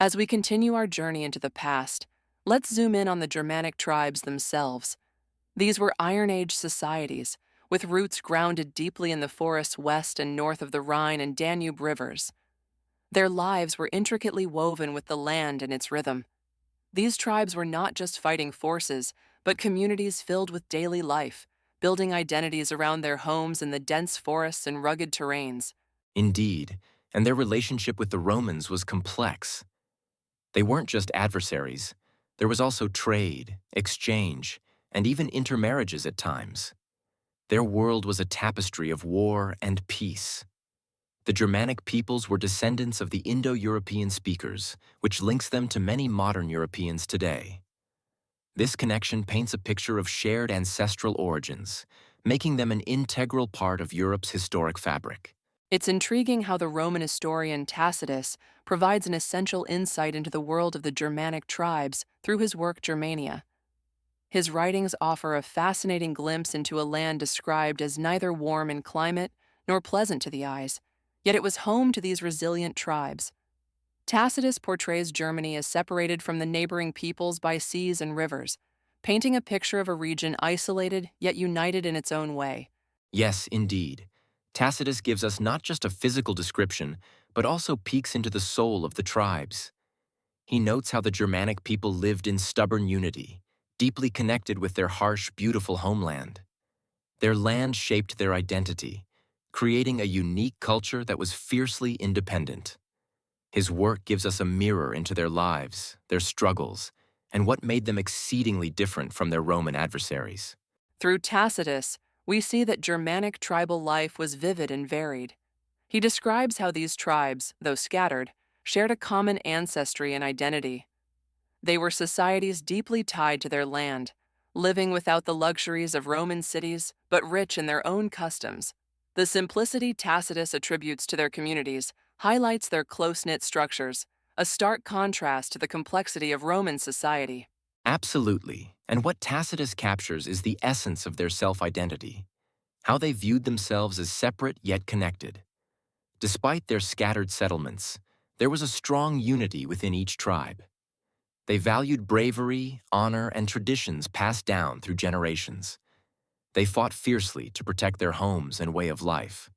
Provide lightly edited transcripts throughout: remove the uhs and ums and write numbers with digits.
As we continue our journey into the past, let's zoom in on the Germanic tribes themselves. These were Iron Age societies, with roots grounded deeply in the forests west and north of the Rhine and Danube rivers. Their lives were intricately woven with the land and its rhythm. These tribes were not just fighting forces, but communities filled with daily life, building identities around their homes in the dense forests and rugged terrains. Indeed, and their relationship with the Romans was complex. They weren't just adversaries. There was also trade, exchange, and even intermarriages at times. Their world was a tapestry of war and peace. The Germanic peoples were descendants of the Indo-European speakers, which links them to many modern Europeans today. This connection paints a picture of shared ancestral origins, making them an integral part of Europe's historic fabric. It's intriguing how the Roman historian Tacitus provides an essential insight into the world of the Germanic tribes through his work Germania. His writings offer a fascinating glimpse into a land described as neither warm in climate nor pleasant to the eyes, yet it was home to these resilient tribes. Tacitus portrays Germany as separated from the neighboring peoples by seas and rivers, painting a picture of a region isolated yet united in its own way. Yes, indeed. Tacitus gives us not just a physical description, but also peeks into the soul of the tribes. He notes how the Germanic people lived in stubborn unity, deeply connected with their harsh, beautiful homeland. Their land shaped their identity, creating a unique culture that was fiercely independent. His work gives us a mirror into their lives, their struggles, and what made them exceedingly different from their Roman adversaries. Through Tacitus, we see that Germanic tribal life was vivid and varied. He describes how these tribes, though scattered, shared a common ancestry and identity. They were societies deeply tied to their land, living without the luxuries of Roman cities, but rich in their own customs. The simplicity Tacitus attributes to their communities highlights their close-knit structures, a stark contrast to the complexity of Roman society. Absolutely, and what Tacitus captures is the essence of their self-identity, how they viewed themselves as separate yet connected. Despite their scattered settlements, there was a strong unity within each tribe. They valued bravery, honor, and traditions passed down through generations. They fought fiercely to protect their homes and way of life.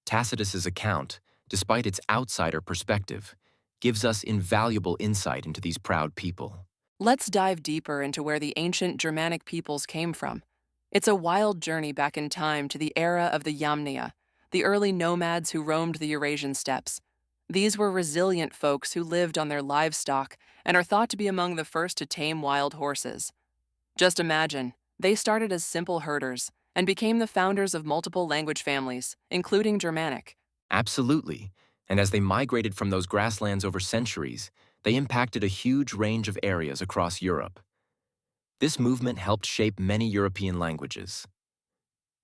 Tacitus's account, despite its outsider perspective, gives us invaluable insight into these proud people. Let's dive deeper into where the ancient Germanic peoples came from. It's a wild journey back in time to the era of the Yamnia, the early nomads who roamed the Eurasian steppes. These were resilient folks who lived on their livestock and are thought to be among the first to tame wild horses. Just imagine, they started as simple herders and became the founders of multiple language families, including Germanic. Absolutely, and as they migrated from those grasslands over centuries, they impacted a huge range of areas across Europe. This movement helped shape many European languages.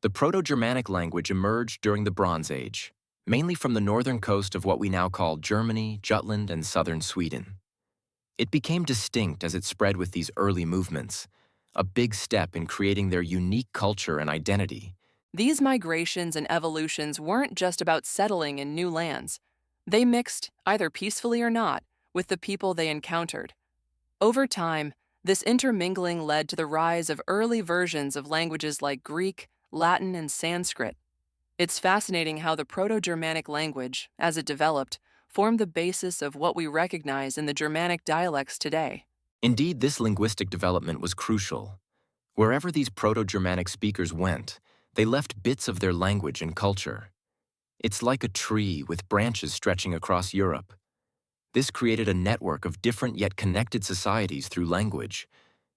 The Proto-Germanic language emerged during the Bronze Age, mainly from the northern coast of what we now call Germany, Jutland, and southern Sweden. It became distinct as it spread with these early movements, a big step in creating their unique culture and identity. These migrations and evolutions weren't just about settling in new lands. They mixed, either peacefully or not, with the people they encountered. Over time, this intermingling led to the rise of early versions of languages like Greek, Latin, and Sanskrit. It's fascinating how the Proto-Germanic language, as it developed, formed the basis of what we recognize in the Germanic dialects today. Indeed, this linguistic development was crucial. Wherever these Proto-Germanic speakers went, they left bits of their language and culture. It's like a tree with branches stretching across Europe. This created a network of different yet connected societies through language,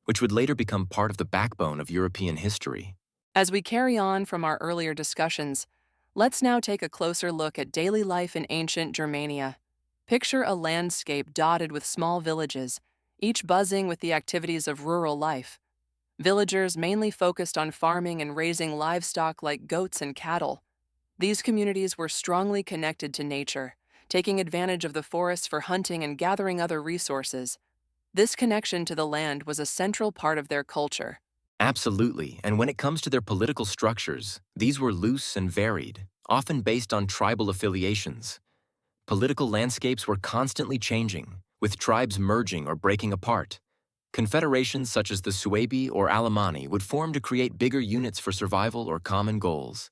which would later become part of the backbone of European history. As we carry on from our earlier discussions, let's now take a closer look at daily life in ancient Germania. Picture a landscape dotted with small villages, each buzzing with the activities of rural life. Villagers mainly focused on farming and raising livestock like goats and cattle. These communities were strongly connected to nature, taking advantage of the forests for hunting and gathering other resources. This connection to the land was a central part of their culture. Absolutely, and when it comes to their political structures, these were loose and varied, often based on tribal affiliations. Political landscapes were constantly changing, with tribes merging or breaking apart. Confederations such as the Suebi or Alemanni would form to create bigger units for survival or common goals.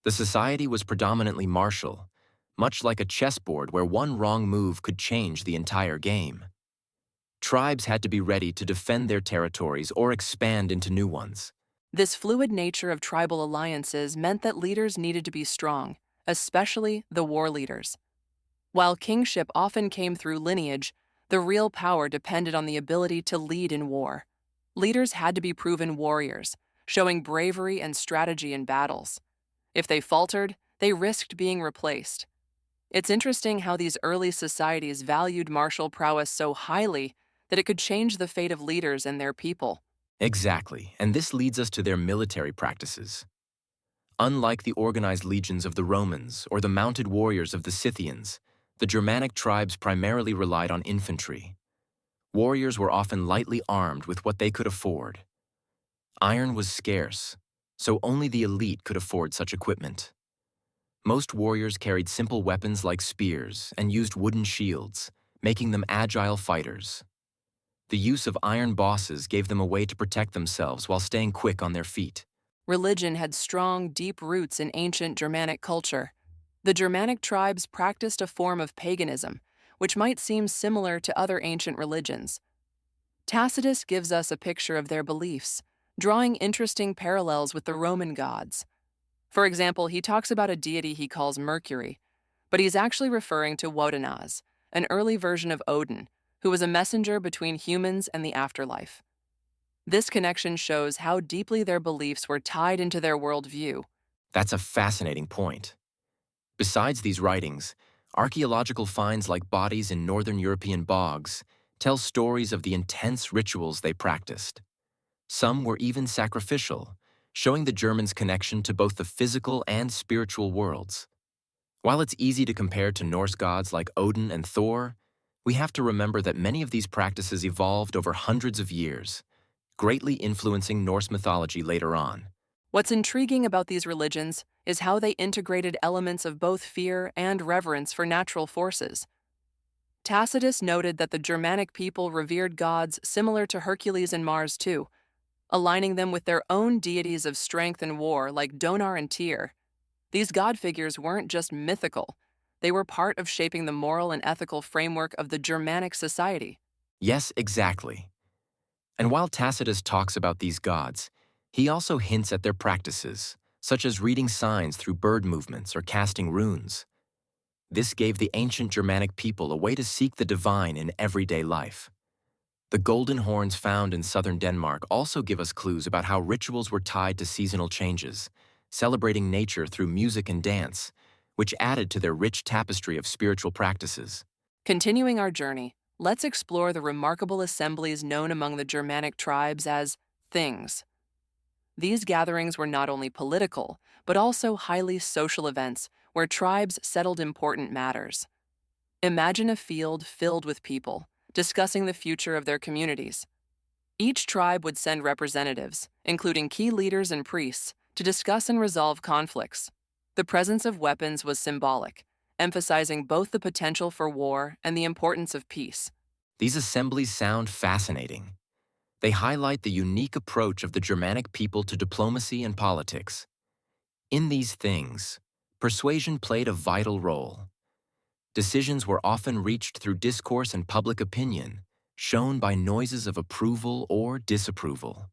The society was predominantly martial, much like a chessboard where one wrong move could change the entire game. Tribes had to be ready to defend their territories or expand into new ones. This fluid nature of tribal alliances meant that leaders needed to be strong, especially the war leaders. While kingship often came through lineage, the real power depended on the ability to lead in war. Leaders had to be proven warriors, showing bravery and strategy in battles. If they faltered, they risked being replaced. It's interesting how these early societies valued martial prowess so highly that it could change the fate of leaders and their people. Exactly, and this leads us to their military practices. Unlike the organized legions of the Romans or the mounted warriors of the Scythians, the Germanic tribes primarily relied on infantry. Warriors were often lightly armed with what they could afford. Iron was scarce, so only the elite could afford such equipment. Most warriors carried simple weapons like spears and used wooden shields, making them agile fighters. The use of iron bosses gave them a way to protect themselves while staying quick on their feet. Religion had strong, deep roots in ancient Germanic culture. The Germanic tribes practiced a form of paganism, which might seem similar to other ancient religions. Tacitus gives us a picture of their beliefs, drawing interesting parallels with the Roman gods. For example, he talks about a deity he calls Mercury, but he's actually referring to Wodenaz, an early version of Odin, who was a messenger between humans and the afterlife. This connection shows how deeply their beliefs were tied into their worldview. That's a fascinating point. Besides these writings, archaeological finds like bodies in northern European bogs tell stories of the intense rituals they practiced. Some were even sacrificial, showing the Germans' connection to both the physical and spiritual worlds. While it's easy to compare to Norse gods like Odin and Thor, we have to remember that many of these practices evolved over hundreds of years, greatly influencing Norse mythology later on. What's intriguing about these religions is how they integrated elements of both fear and reverence for natural forces. Tacitus noted that the Germanic people revered gods similar to Hercules and Mars too, aligning them with their own deities of strength and war like Donar and Tyr. These god figures weren't just mythical, they were part of shaping the moral and ethical framework of the Germanic society. Yes, exactly. And while Tacitus talks about these gods, he also hints at their practices, such as reading signs through bird movements or casting runes. This gave the ancient Germanic people a way to seek the divine in everyday life. The golden horns found in southern Denmark also give us clues about how rituals were tied to seasonal changes, celebrating nature through music and dance, which added to their rich tapestry of spiritual practices. Continuing our journey, let's explore the remarkable assemblies known among the Germanic tribes as things. These gatherings were not only political, but also highly social events where tribes settled important matters. Imagine a field filled with people, discussing the future of their communities. Each tribe would send representatives, including key leaders and priests, to discuss and resolve conflicts. The presence of weapons was symbolic, emphasizing both the potential for war and the importance of peace. These assemblies sound fascinating. They highlight the unique approach of the Germanic people to diplomacy and politics. In these things, persuasion played a vital role. Decisions were often reached through discourse and public opinion, shown by noises of approval or disapproval.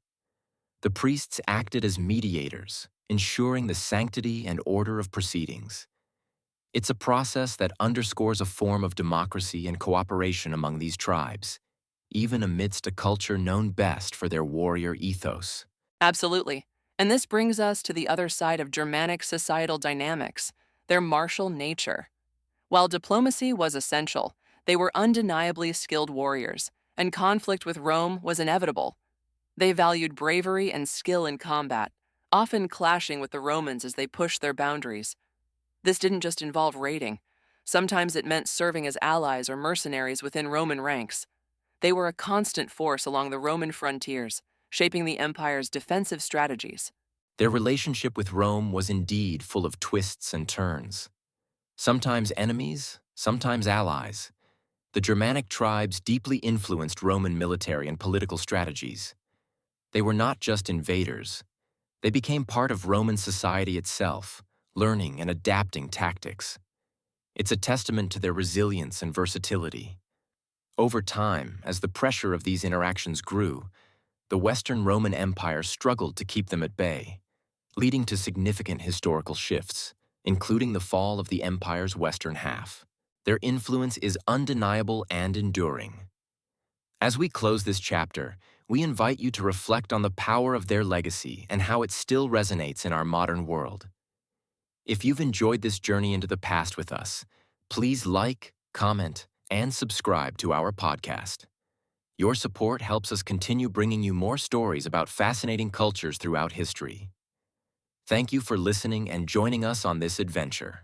The priests acted as mediators, ensuring the sanctity and order of proceedings. It's a process that underscores a form of democracy and cooperation among these tribes, even amidst a culture known best for their warrior ethos. Absolutely. And this brings us to the other side of Germanic societal dynamics, their martial nature. While diplomacy was essential, they were undeniably skilled warriors, and conflict with Rome was inevitable. They valued bravery and skill in combat, often clashing with the Romans as they pushed their boundaries. This didn't just involve raiding. Sometimes it meant serving as allies or mercenaries within Roman ranks. They were a constant force along the Roman frontiers, shaping the empire's defensive strategies. Their relationship with Rome was indeed full of twists and turns. Sometimes enemies, sometimes allies. The Germanic tribes deeply influenced Roman military and political strategies. They were not just invaders. They became part of Roman society itself, learning and adapting tactics. It's a testament to their resilience and versatility. Over time, as the pressure of these interactions grew, the Western Roman Empire struggled to keep them at bay, leading to significant historical shifts, including the fall of the empire's western half. Their influence is undeniable and enduring. As we close this chapter, we invite you to reflect on the power of their legacy and how it still resonates in our modern world. If you've enjoyed this journey into the past with us, please like, comment, and subscribe to our podcast. Your support helps us continue bringing you more stories about fascinating cultures throughout history. Thank you for listening and joining us on this adventure.